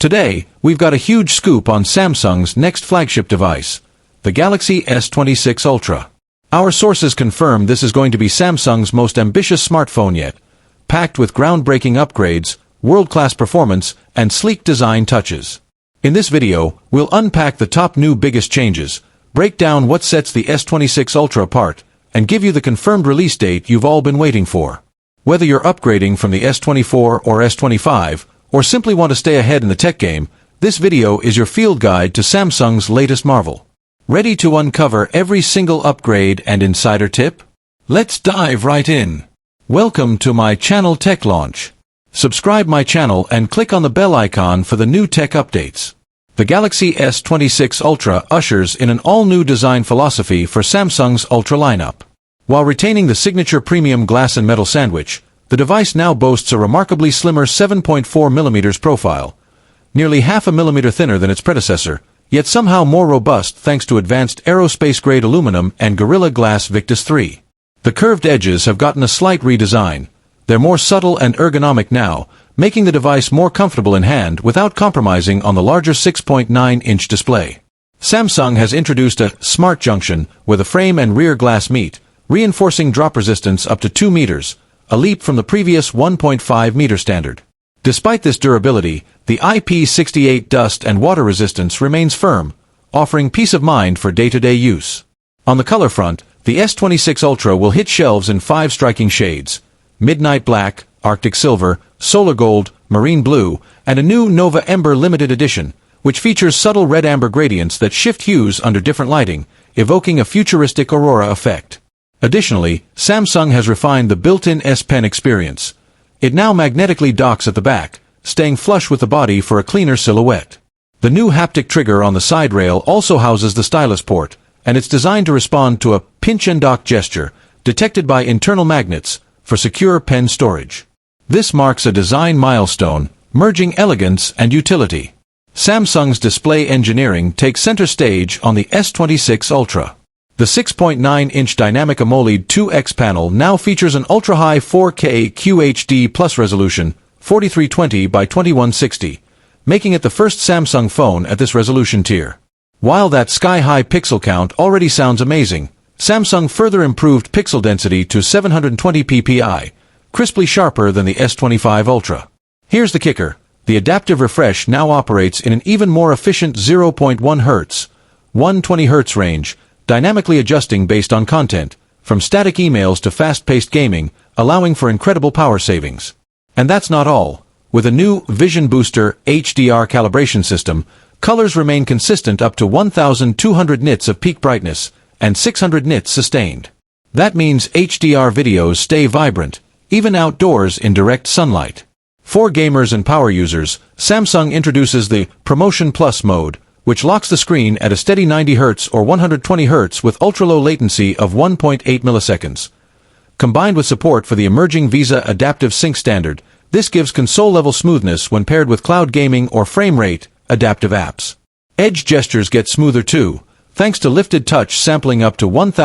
Today, we've got a huge scoop on Samsung's next flagship device, the Galaxy S26 Ultra. Our sources confirm this is going to be Samsung's most ambitious smartphone yet, packed with groundbreaking upgrades, world-class performance, and sleek design touches. In this video, we'll unpack the top new biggest changes, break down what sets the S26 Ultra apart, and give you the confirmed release date you've all been waiting for. Whether you're upgrading from the S24 or S25, or simply want to stay ahead in the tech game, this video is your field guide to Samsung's latest marvel. Ready to uncover every single upgrade and insider tip? Let's dive right in. Welcome to my channel Tech Launch. Subscribe my channel and click on the bell icon for the new tech updates. The Galaxy S26 Ultra ushers in an all-new design philosophy for Samsung's Ultra lineup. While retaining the signature premium glass and metal sandwich, the device now boasts a remarkably slimmer 7.4mm profile, nearly half a millimeter thinner than its predecessor, yet somehow more robust thanks to advanced aerospace-grade aluminum and Gorilla Glass Victus 3. The curved edges have gotten a slight redesign. They're more subtle and ergonomic now, making the device more comfortable in hand without compromising on the larger 6.9-inch display. Samsung has introduced a Smart Junction where the frame and rear glass meet, reinforcing drop resistance up to 2 meters, a leap from the previous 1.5-meter standard. Despite this durability, the IP68 dust and water resistance remains firm, offering peace of mind for day-to-day use. On the color front, the S26 Ultra will hit shelves in 5 striking shades: Midnight Black, Arctic Silver, Solar Gold, Marine Blue, and a new Nova Ember Limited Edition, which features subtle red-amber gradients that shift hues under different lighting, evoking a futuristic aurora effect. Additionally, Samsung has refined the built-in S Pen experience. It now magnetically docks at the back, staying flush with the body for a cleaner silhouette. The new haptic trigger on the side rail also houses the stylus port, and it's designed to respond to a pinch and dock gesture, detected by internal magnets, for secure pen storage. This marks a design milestone, merging elegance and utility. Samsung's display engineering takes center stage on the S26 Ultra. The 6.9-inch Dynamic AMOLED 2X panel now features an ultra-high 4K QHD Plus resolution, 4320 by 2160, making it the first Samsung phone at this resolution tier. While that sky-high pixel count already sounds amazing, Samsung further improved pixel density to 720 ppi, crisply sharper than the S25 Ultra. Here's the kicker: the adaptive refresh now operates in an even more efficient 0.1 Hz, 120 Hz range, dynamically adjusting based on content, from static emails to fast-paced gaming, allowing for incredible power savings. And that's not all. With a new Vision Booster HDR calibration system, colors remain consistent up to 1200 nits of peak brightness, and 600 nits sustained. That means HDR videos stay vibrant, even outdoors in direct sunlight. For gamers and power users, Samsung introduces the Promotion Plus mode, which locks the screen at a steady 90 Hz or 120 Hz with ultra-low latency of 1.8 milliseconds. Combined with support for the emerging VISA Adaptive Sync standard, this gives console-level smoothness when paired with cloud gaming or frame rate adaptive apps. Edge gestures get smoother too, thanks to lifted touch sampling up to 1000